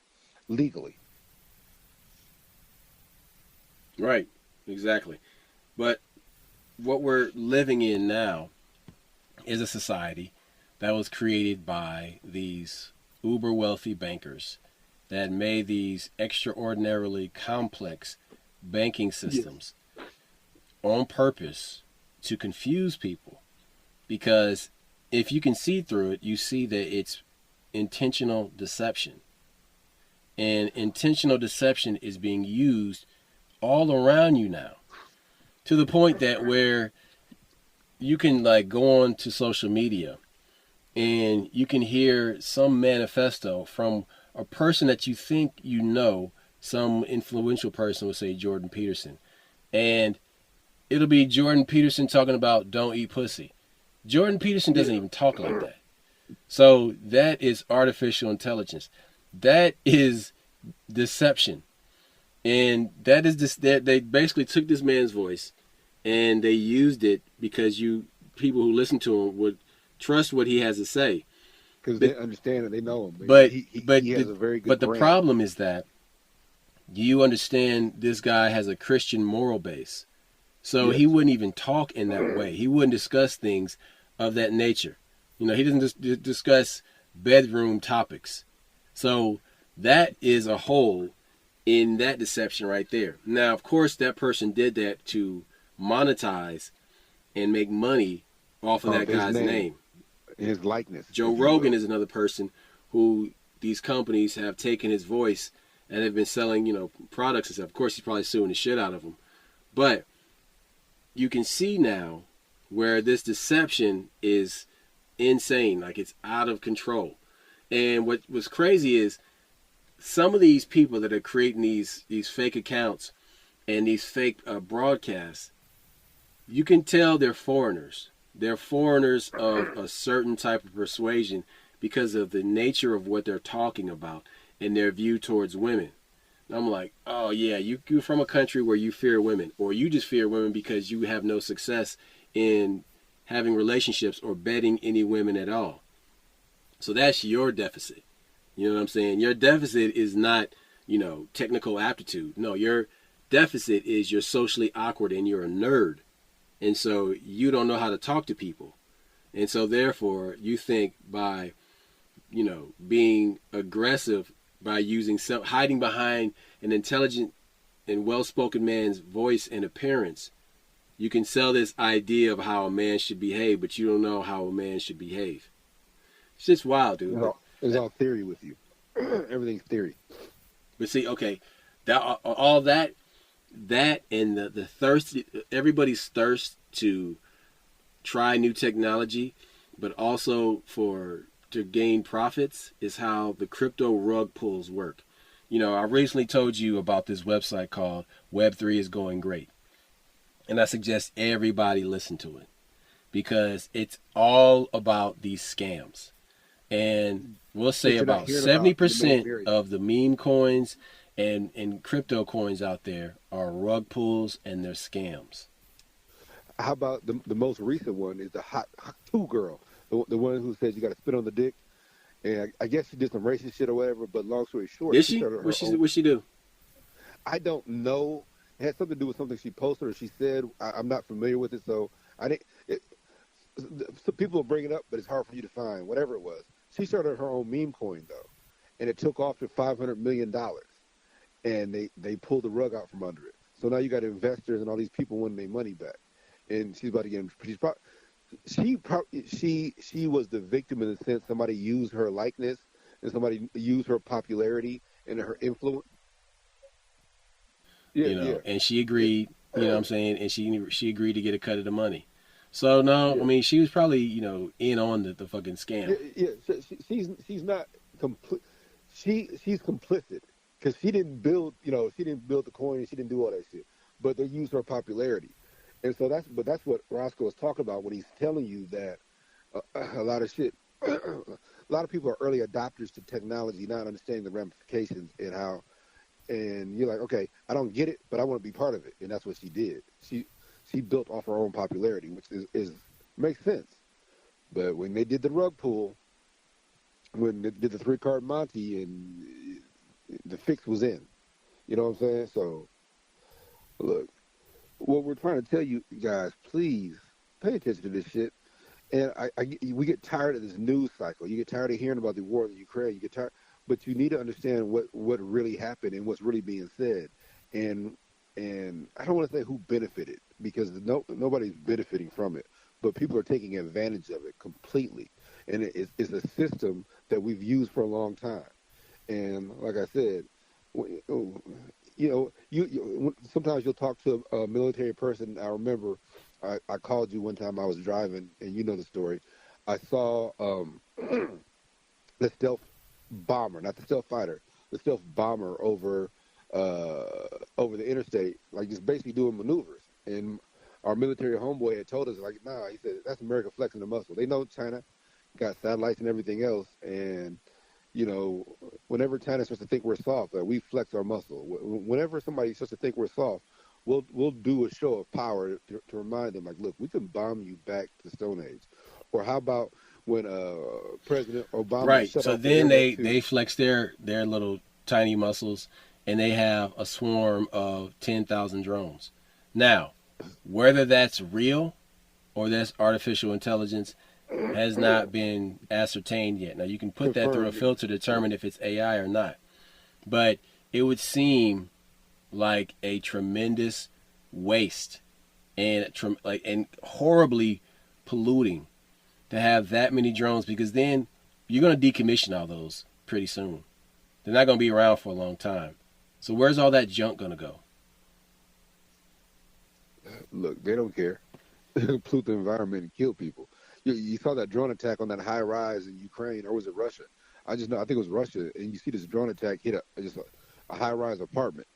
legally. Right, exactly. But what we're living in now is a society that was created by these uber wealthy bankers that made these extraordinarily complex banking Yes. systems on purpose to confuse people. Because if you can see through it, you see that it's intentional deception. And intentional deception is being used all around you now to the point that where you can like go on to social media and you can hear some manifesto from a person that you think you know, some influential person will say Jordan Peterson, and it'll be Jordan Peterson talking about don't eat pussy. Jordan Peterson doesn't Yeah. even talk like that. So that is artificial intelligence. That is deception. And that is this. They basically took this man's voice, and they used it because you people who listen to him would trust what he has to say. Because But they understand and they know him. but He has a very good but the brand. problem is that you understand this guy has a Christian moral base, so Yes. he wouldn't even talk in that way. He wouldn't discuss things of that nature. You know, he doesn't discuss bedroom topics. So that is a hole in that deception right there. Now, of course, that person did that to monetize and make money off of Of that his guy's name, name. his likeness, Joe if you Rogan will. is another person who these companies have taken his voice and have been selling, products and stuff. Of course, he's probably suing the shit out of them. But you can see now where this deception is insane, like it's out of control. And what was crazy is some of these people that are creating these fake accounts and these fake broadcasts, you can tell they're foreigners. They're foreigners of a certain type of persuasion because of the nature of what they're talking about and their view towards women. And I'm like, oh yeah, you're from a country where you fear women, or you just fear women because you have no success in having relationships or betting any women at all. So that's your deficit. You know what I'm saying? Your deficit is not, technical aptitude. No, your deficit is you're socially awkward and you're a nerd. And so you don't know how to talk to people. And so therefore you think by, being aggressive, by hiding behind an intelligent and well-spoken man's voice and appearance, you can sell this idea of how a man should behave, but you don't know how a man should behave. It's just wild, dude. It's all theory with you. Everything's theory. But see, okay, that all that and the thirst, everybody's thirst to try new technology, but also to gain profits is how the crypto rug pulls work. I recently told you about this website called Web3 is Going Great, and I suggest everybody listen to it because it's all about these scams. And we'll say What you're not about hearing about in the main 70% area. of the meme coins and crypto coins out there are rug pulls and they're scams. How about the most recent one is the hot two girl, the one who says you got to spit on the dick, and I guess she did some racist shit or whatever. But long story short, Did she she? started her own. What she do? I don't know It had something to do with something she posted or she said. I'm not familiar with it, so I didn't. So people will bring it up, but it's hard for you to find whatever it was. She started her own meme coin though, and it took off to $500 million, and they pulled the rug out from under it. So now you got investors and all these people wanting their money back, and she's about to get. She was the victim in the sense somebody used her likeness and somebody used her popularity and her influence. Yeah, yeah, And she yeah, agreed, what I'm saying, and she agreed to get a cut of the money. So no, I yeah, mean, she was probably, in on the fucking yeah, scam. yeah. She's not complete. She's complicit because she didn't build. She didn't build the coin. She didn't do all that shit. But they used her popularity, and so that's what Roscoe is talking about when he's telling you that a lot of shit. A lot of people are early adopters to technology, not understanding the ramifications and how. And you're like, okay, I don't get it, but I want to be part of it, and that's what she did. She built off her own popularity, which is makes sense. But when they did the rug pull, when they did the 3 card Monty, and the fix was in, you know what I'm saying? So look, what we're trying to tell you guys, please pay attention to this shit. And we get tired of this news cycle. You get tired of hearing about the war in Ukraine. You get tired, but you need to understand what really happened and what's really being said. And I don't want to say who benefited because nobody's benefiting from it, but people are taking advantage of it completely. And it's a system that we've used for a long time. And like I said, sometimes you'll talk to a military person. I remember I called you one time I was driving, and you know the story. I saw the stealth bomber, not the stealth fighter, the stealth bomber over the interstate, like just basically doing maneuvers. And our military homeboy had told us, like, nah, he said that's America flexing the muscle. They know China got satellites and everything else, and whenever China starts to think we're soft, we flex our muscle. Whenever somebody starts to think we're soft, we'll do a show of power to remind them, like, look, we can bomb you back to the Stone Age. Or how about when President Obama Right. shut So off the then internet they to flex their little tiny muscles, and they have a swarm of 10,000 drones. Now, whether that's real or that's artificial intelligence has not been ascertained yet. Now you can put that through a confirm? filter to determine if it's AI or not. But it would seem like a tremendous waste and horribly polluting to have that many drones, because then you're going to decommission all those pretty soon. They're not going to be around for a long time. So where's all that junk going to go? Look, they don't care. Pollute the environment and kill people. You saw that drone attack on that high rise in Ukraine, or was it Russia? I just know. I think it was Russia. And you see this drone attack hit a high rise apartment.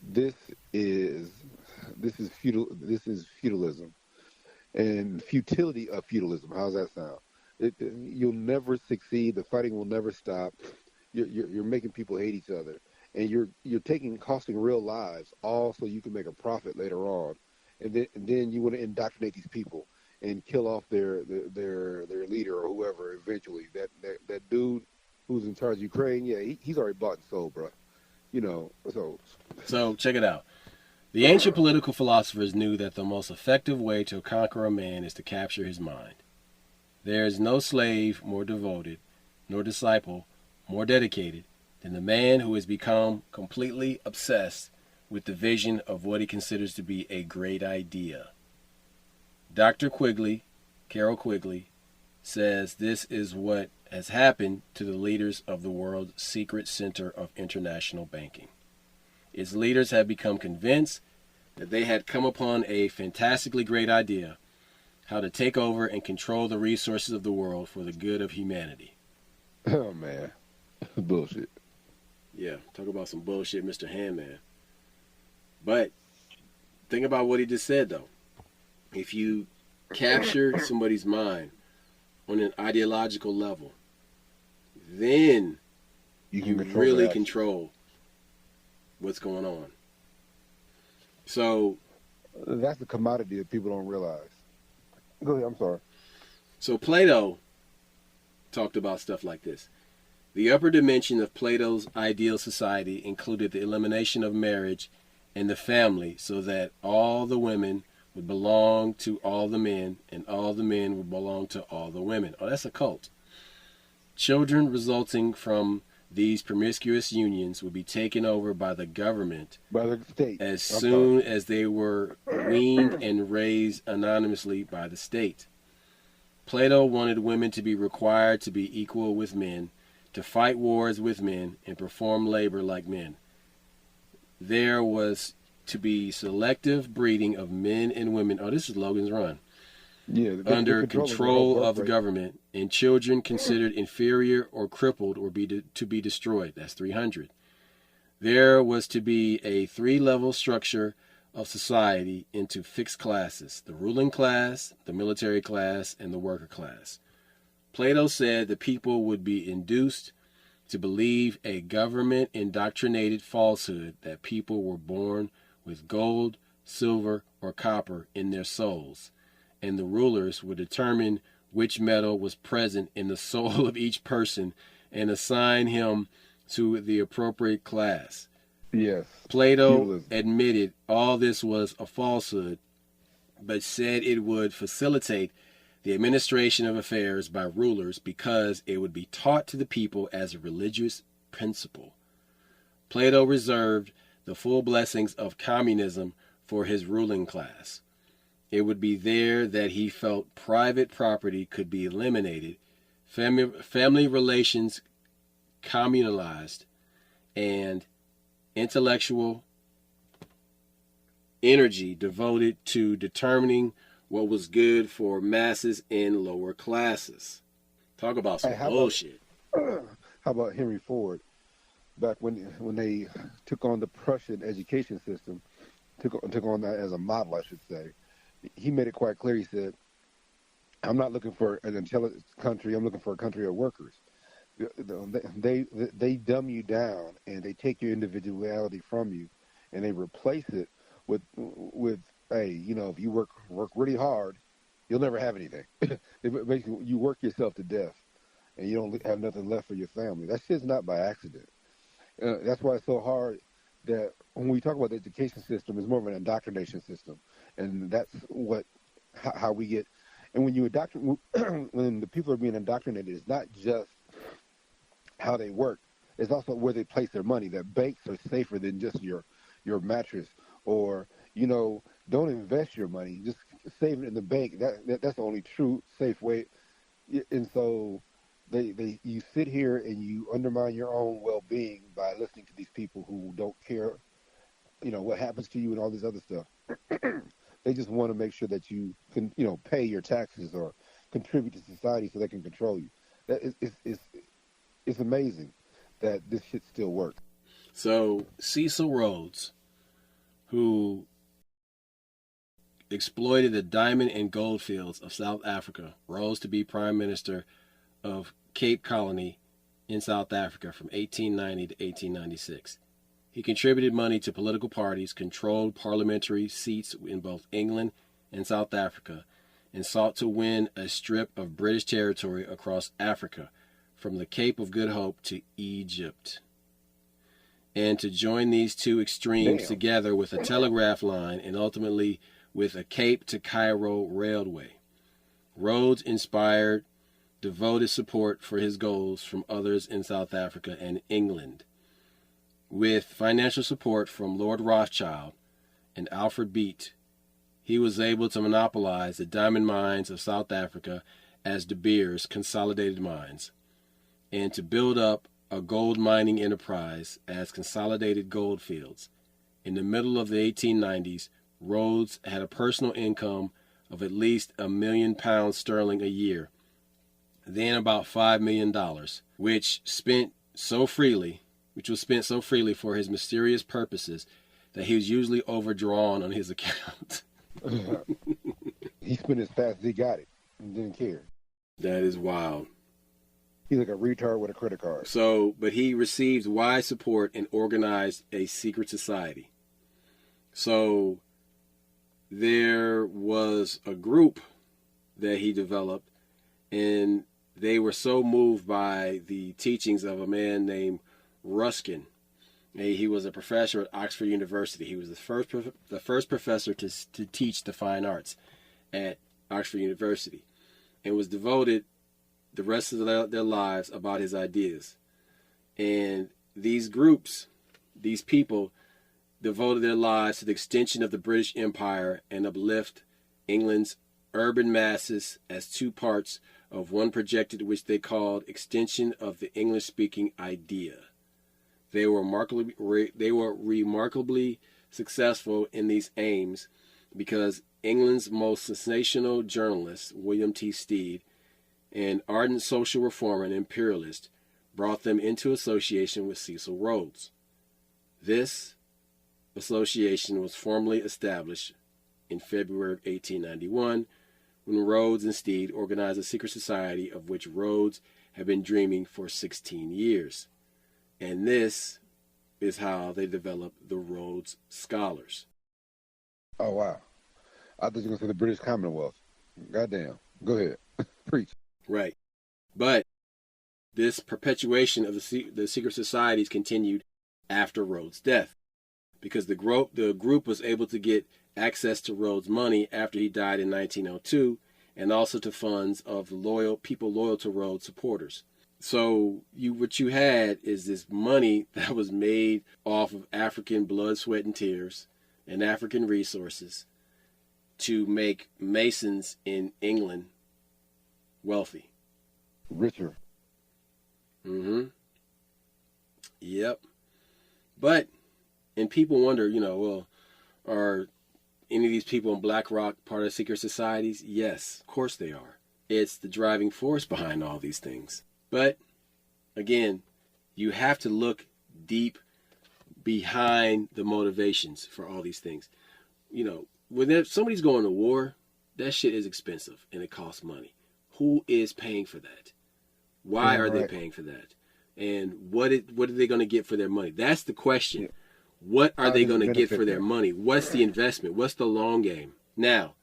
This is this is feudal. This is feudalism and futility of feudalism. How's that sound? You'll never succeed. The fighting will never stop. You're making people hate each other, and you're costing real lives, all so you can make a profit later on, and then you want to indoctrinate these people and kill off their leader or whoever eventually. That dude who's in charge of Ukraine, yeah, he's already bought and sold, bro. So So check it out. The ancient political philosophers knew that the most effective way to conquer a man is to capture his mind. There is no slave more devoted, nor disciple more dedicated than the man who has become completely obsessed with the vision of what he considers to be a great idea. Dr. Quigley, Carol Quigley, says this is what has happened to the leaders of the world's secret center of international banking. Its leaders have become convinced that they had come upon a fantastically great idea, how to take over and control the resources of the world for the good of humanity. oh man, bullshit. Yeah, talk about some bullshit, Mr. Handman. But think about what he just said, though. If you capture somebody's mind on an ideological level, then You you can control really their actions. control what's going on. So, That's the commodity that people don't realize. Go ahead. I'm sorry. so Plato talked about stuff like this. The upper dimension of Plato's ideal society included the elimination of marriage and the family so that all the women would belong to all the men and all the men would belong to all the women. Oh, that's a cult. Children resulting from these promiscuous unions would be taken over by the government By the state. as soon as they were weaned and raised anonymously by the state. Plato wanted women to be required to be equal with men, to fight wars with men, and perform labor like men. There was to be selective breeding of men and women. Oh, this is Logan's Run. Yeah, Under control of the government, and children considered inferior or crippled or to be destroyed. That's 300. There was to be a 3-level structure of society into fixed classes: the ruling class, the military class, and the worker class. Plato said the people would be induced to believe a government indoctrinated falsehood that people were born with gold, silver, or copper in their souls, and the rulers would determine which metal was present in the soul of each person and assign him to the appropriate class. Yes. Plato Feudalism. admitted all this was a falsehood, but said it would facilitate the administration of affairs by rulers because it would be taught to the people as a religious principle. Plato reserved the full blessings of communism for his ruling class. It would be there that he felt private property could be eliminated, family relations communalized, and intellectual energy devoted to determining what was good for masses in lower classes. Talk about some bullshit. How about Henry Ford? Back when they took on the Prussian education system, took on that as a model, I should say. He made it quite clear. He said, "I'm not looking for an intelligent country. I'm looking for a country of workers." They dumb you down and they take your individuality from you, and they replace it with hey, if you work really hard, you'll never have anything. Basically, you work yourself to death, and you don't have nothing left for your family. That shit's not by accident. That's why it's so hard that when we talk about the education system, it's more of an indoctrination system, and that's how we get. And when when the people are being indoctrinated, it's not just how they work; it's also where they place their money. That banks are safer than just your mattress, or don't invest your money; just save it in the bank. That's the only true safe way. And so you sit here and you undermine your own well-being by listening to these people who don't care, what happens to you and all this other stuff. They just want to make sure that you can, pay your taxes or contribute to society so they can control you. It's amazing that this shit still works. So Cecil Rhodes, who exploited the diamond and gold fields of South Africa, rose to be Prime Minister of Cape Colony in South Africa from 1890 to 1896. He contributed money to political parties, controlled parliamentary seats in both England and South Africa, and sought to win a strip of British territory across Africa, from the Cape of Good Hope to Egypt, and to join these two extremes together with a telegraph line and ultimately with a Cape to Cairo railway. Rhodes inspired devoted support for his goals from others in South Africa and England. With financial support from Lord Rothschild and Alfred Beat, he was able to monopolize the diamond mines of South Africa as De Beers Consolidated Mines, and to build up a gold mining enterprise as Consolidated Goldfields. In the middle of the 1890s, Rhodes had a personal income of at least £1 million sterling a year, then about $5 million, which was spent so freely for his mysterious purposes that he was usually overdrawn on his account. He spent as fast as he got it and didn't care. That is wild. He's like a retard with a credit card. But he received wide support and organized a secret society. So there was a group that he developed, and they were so moved by the teachings of a man named Ruskin. He was a professor at Oxford University. He was the first professor to teach the fine arts at Oxford University, and was devoted the rest of their lives about his ideas. And these groups, these people, devoted their lives to the extension of the British Empire and uplift England's urban masses as two parts of one projected, which they called extension of the English-speaking idea. They were remarkably successful in these aims because England's most sensational journalist, William T. Stead, an ardent social reformer and imperialist, brought them into association with Cecil Rhodes. This association was formally established in February of 1891 when Rhodes and Stead organized a secret society of which Rhodes had been dreaming for 16 years. And this is how they developed the Rhodes Scholars. Oh, wow. I thought you were going to say the British Commonwealth. Goddamn. Go ahead. Preach. Right. But this perpetuation of the secret societies continued after Rhodes' death, because the group was able to get access to Rhodes' money after he died in 1902, and also to funds of people loyal to Rhodes supporters. So what you had is this money that was made off of African blood, sweat, and tears, and African resources to make Masons in England wealthy. Richer. Mm-hmm. Yep. And people wonder, well, are any of these people in Black Rock part of secret societies? Yes, of course they are. It's the driving force behind all these things. But, again, you have to look deep behind the motivations for all these things. When somebody's going to war, that shit is expensive and it costs money. Who is paying for that? Why are they paying for that? And what are they going to get for their money? That's the question. Yeah. What are they going to get for their money? What's the investment? What's the long game? Now,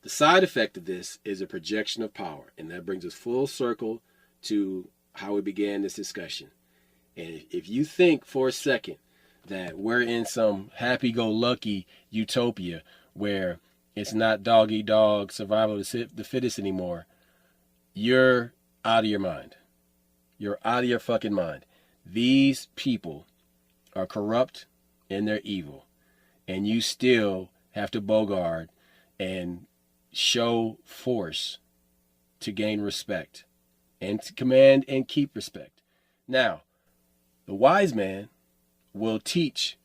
the side effect of this is a projection of power. And that brings us full circle to how we began this discussion. And if you think for a second that we're in some happy-go-lucky utopia where it's not dog-eat-dog, survival of the fittest anymore, you're out of your mind. You're out of your fucking mind. These people are corrupt and they're evil. And you still have to bogard and show force to gain respect and to command and keep respect. Now, the wise man will teach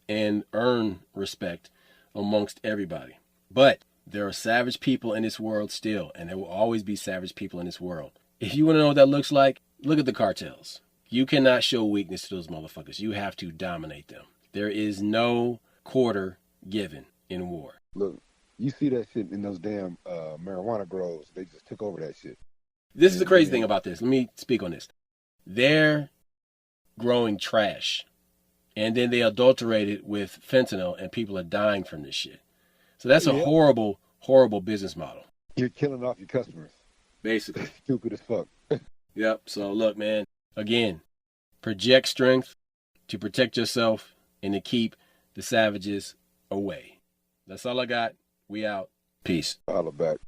and earn respect amongst everybody. But there are savage people in this world still, and there will always be savage people in this world. If you want to know what that looks like, look at the cartels. You cannot show weakness to those motherfuckers. You have to dominate them. There is no quarter given in war. Look, you see that shit in those damn marijuana groves. They just took over that shit. This is the crazy thing about this. Let me speak on this. They're growing trash, and then they adulterate it with fentanyl, and people are dying from this shit. So that's a horrible, horrible business model. You're killing off your customers. Basically. Stupid as fuck. Yep. So look, man, again, project strength to protect yourself and to keep the savages away. That's all I got. We out. Peace. Holla back.